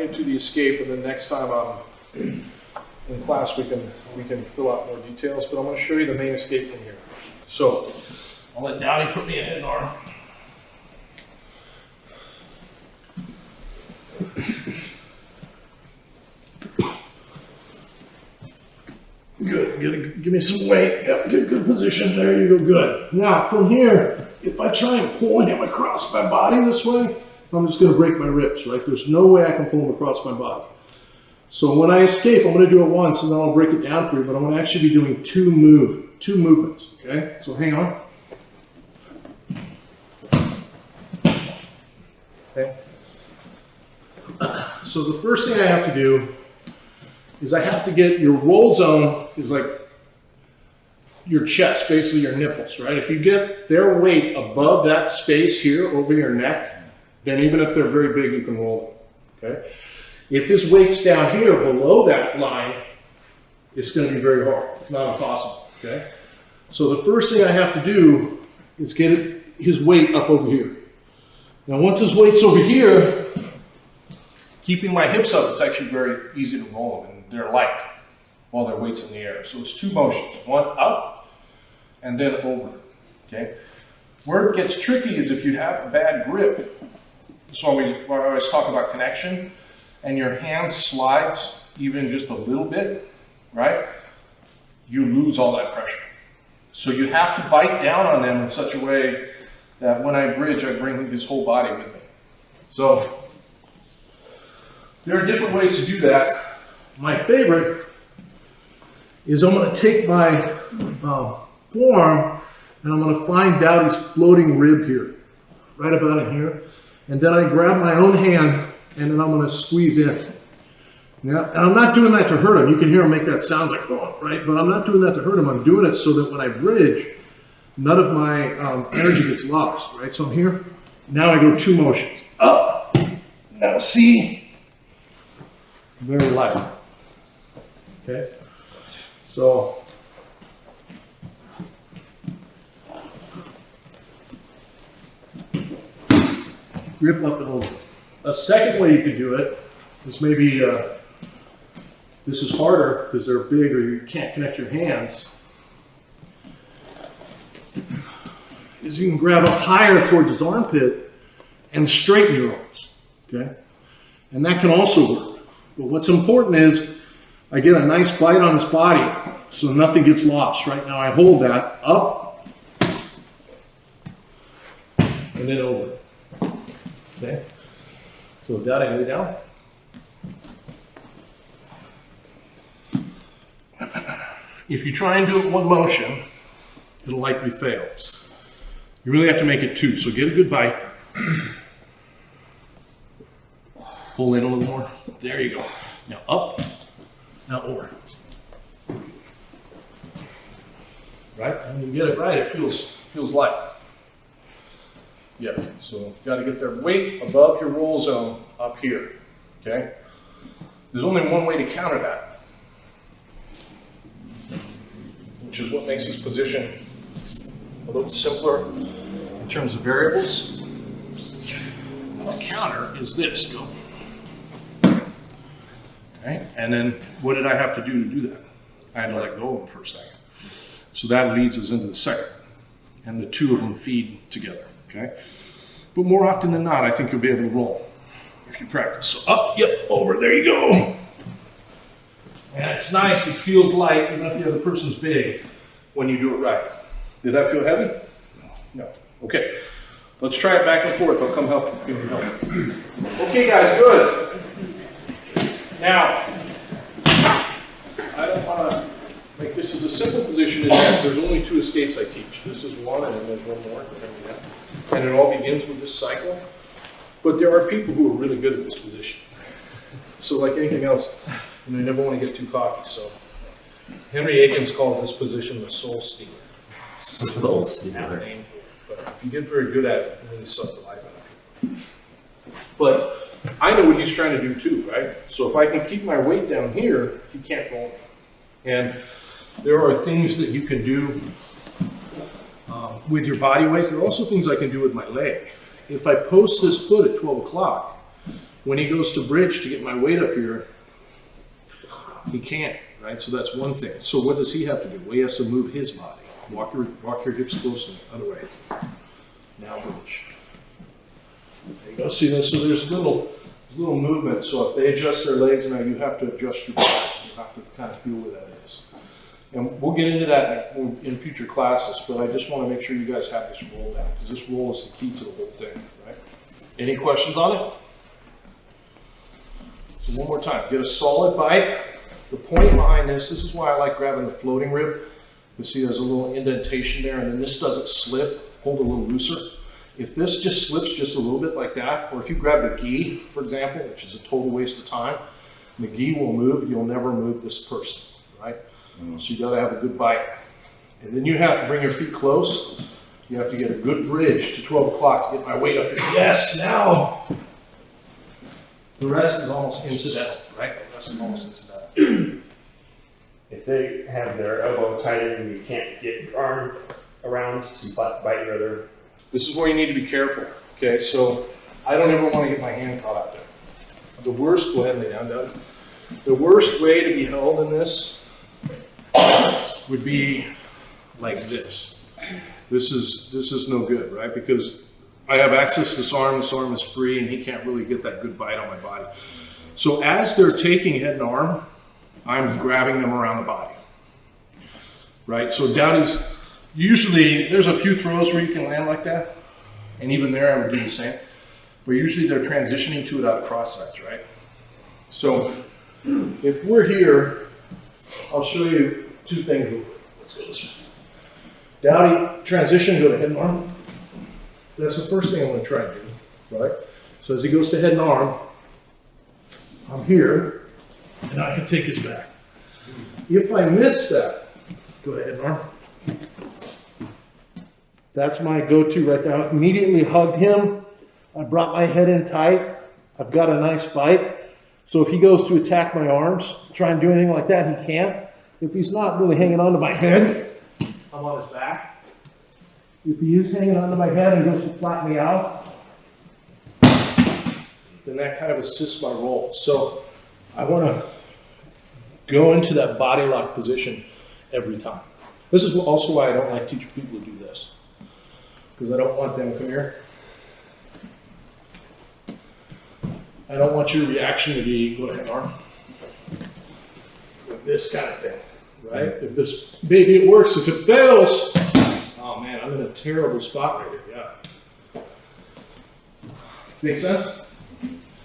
bring you to the escape, and then next time in class we can fill out more details. But I'm going to show you the main escape from here. So I'll let Dowdy put me in an arm. Good. Give me some weight. Yep, good position. There you go. Good. Now from here, if I try and pull him across my body this way, I'm just going to break my ribs, right? There's no way I can pull him across my body. So when I escape, I'm going to do it once, and then I'll break it down for you, but I'm going to actually be doing two movements, okay? So hang on. Okay. So the first thing I have to do is I have to get your roll zone is like your chest, basically your nipples, right? If you get their weight above that space here over your neck, then even if they're very big, you can roll them, okay? If his weight's down here below that line, it's going to be very hard, if not impossible, okay? So the first thing I have to do is get his weight up over here. Now once his weight's over here, keeping my hips up, it's actually very easy to roll them, and they're light while their weight's in the air. So it's two motions, one up and then over, okay? Where it gets tricky is if you have a bad grip. So I always talk about connection, and your hand slides even just a little bit, right? You lose all that pressure. So you have to bite down on them in such a way that when I bridge, I bring his whole body with me. So there are different ways to do that. My favorite is I'm going to take my forearm and I'm going to find Dowdy's floating rib here, right about in here. And then I grab my own hand and then I'm going to squeeze in. Yeah, and I'm not doing that to hurt him. You can hear him make that sound like, oh, right? But I'm not doing that to hurt him. I'm doing it so that when I bridge, none of my energy gets lost, right? So I'm here. Now I go two motions. Up. Now see? Very light. Okay? So grip up and over. A second way you can do it is maybe, this is harder because they're big or you can't connect your hands, is you can grab up higher towards his armpit and straighten your arms, okay? And that can also work. But what's important is I get a nice bite on his body so nothing gets lost. Right now I hold that up and then over. Okay, so with that I lay down. If you try and do it one motion, it'll likely fail. You really have to make it two, so get a good bite. Pull in a little more. There you go. Now up, now over. Right? And when you get it right, it feels light. Yeah, so you've got to get their weight above your roll zone up here, okay? There's only one way to counter that, which is what makes this position a little simpler in terms of variables. The counter is this, go. Okay, and then what did I have to do that? I had to let go of them for a second. So that leads us into the second, and the two of them feed together. Okay, but more often than not, I think you'll be able to roll if you practice. So up, yep, over, there you go. And it's nice, it feels light, even if the other person's big, when you do it right. Did that feel heavy? No. Okay, let's try it back and forth. I'll come help you. Okay, guys, good. Now, I don't want to make this as a simple position in that there's only two escapes I teach. This is one, and then there's one more. And it all begins with this cycle. But there are people who are really good at this position. So like anything else, you never want to get too cocky. So Henry Akins calls this position the soul stealer. Soul stealer. But if you get very good at it, it really sucks the life out of people. But I know what he's trying to do too, right? So if I can keep my weight down here, he can't roll. And there are things that you can do with your body weight. There are also things I can do with my leg. If I post this foot at 12 o'clock, When he goes to bridge to get my weight up here, he can't, right? So that's one thing. So what does he have to do? Well, he has to move his body. Walk your hips close to the other way. Now bridge. There you go. See this? So there's little movement. So if they adjust their legs, now you have to adjust your body. You have to kind of feel where that is. And we'll get into that in future classes, but I just want to make sure you guys have this roll down, because this roll is the key to the whole thing, right? Any questions on it? So one more time, get a solid bite. The point behind this is why I like grabbing the floating rib. You see there's a little indentation there, and then this doesn't slip, hold a little looser. If this just slips just a little bit like that, or if you grab the gi, for example, which is a total waste of time, the gi will move, you'll never move this person, right? So you gotta have a good bite. And then you have to bring your feet close. You have to get a good bridge to 12 o'clock to get my weight up here. Yes, now. The rest is almost incidental, right? The rest is almost incidental. If they have their elbow tighter and you can't get your arm around, you bite your other. This is where you need to be careful, okay? So I don't ever want to get my hand caught out there. The worst, go ahead and lay down, Doug. The worst way to be held in this would be like this. This is no good, right? Because I have access to this arm is free, and he can't really get that good bite on my body. So as they're taking head and arm, I'm grabbing them around the body, right? So Dowdy's, usually there's a few throws where you can land like that, and even there I would do the same, but usually they're transitioning to it out of cross sides, right? So if we're here, I'll show you two things. Let's go this way. Dowdy, transition, go to head and arm. That's the first thing I'm going to try to do, right? So as he goes to head and arm, I'm here, and I can take his back. If I miss that, go to head and arm. That's my go-to right now. Immediately hugged him. I brought my head in tight. I've got a nice bite. So if he goes to attack my arms, try and do anything like that, he can't. If he's not really hanging onto my head, I'm on his back. If he is hanging onto my head and goes to flatten me out, then that kind of assists my roll. So I want to go into that body lock position every time. This is also why I don't like teaching people to do this, because I don't want them, come here. I don't want your reaction to be, go ahead, arm. Like this kind of thing, right? If this, maybe it works. If it fails, oh man, I'm in a terrible spot right here, yeah. Make sense?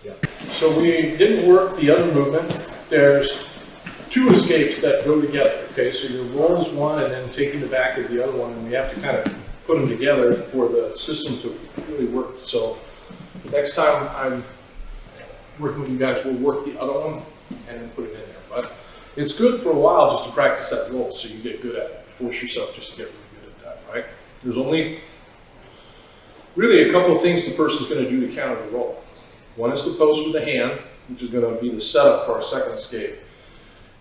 Yeah. So we didn't work the other movement. There's two escapes that go together, okay? So your roll is one, and then taking the back is the other one, and we have to kind of put them together for the system to really work. So next time I'm working with you guys, we'll work the other one and then put it in there. But it's good for a while just to practice that roll so you get good at it. Force yourself just to get really good at that, right? There's only really a couple of things the person's going to do to counter the roll. One is to post with the hand, which is going to be the setup for our second escape.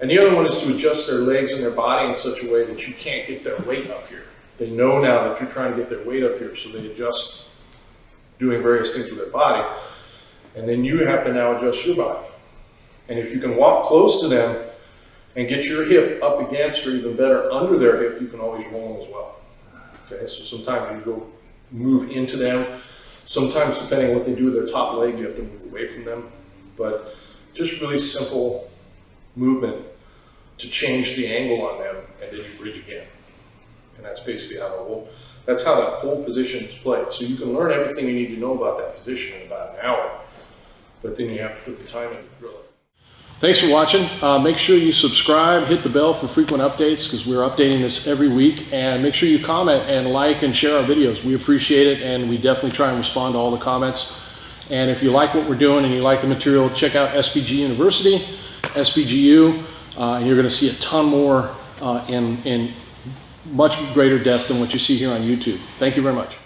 And the other one is to adjust their legs and their body in such a way that you can't get their weight up here. They know now that you're trying to get their weight up here, so they adjust doing various things with their body. And then you have to now adjust your body. And if you can walk close to them and get your hip up against, or even better, under their hip, you can always roll them as well. Okay, so sometimes you go move into them. Sometimes, depending on what they do with their top leg, you have to move away from them. But just really simple movement to change the angle on them, and then you bridge again. And that's basically how that's how that whole position is played. So you can learn everything you need to know about that position in about an hour, but then you have to put the time in to drill it. Thanks for watching. Make sure you subscribe, hit the bell for frequent updates, because we're updating this every week, and make sure you comment and like and share our videos. We appreciate it, and we definitely try and respond to all the comments. And if you like what we're doing and you like the material, check out SBG University, SBGU, and you're going to see a ton more in much greater depth than what you see here on YouTube. Thank you very much.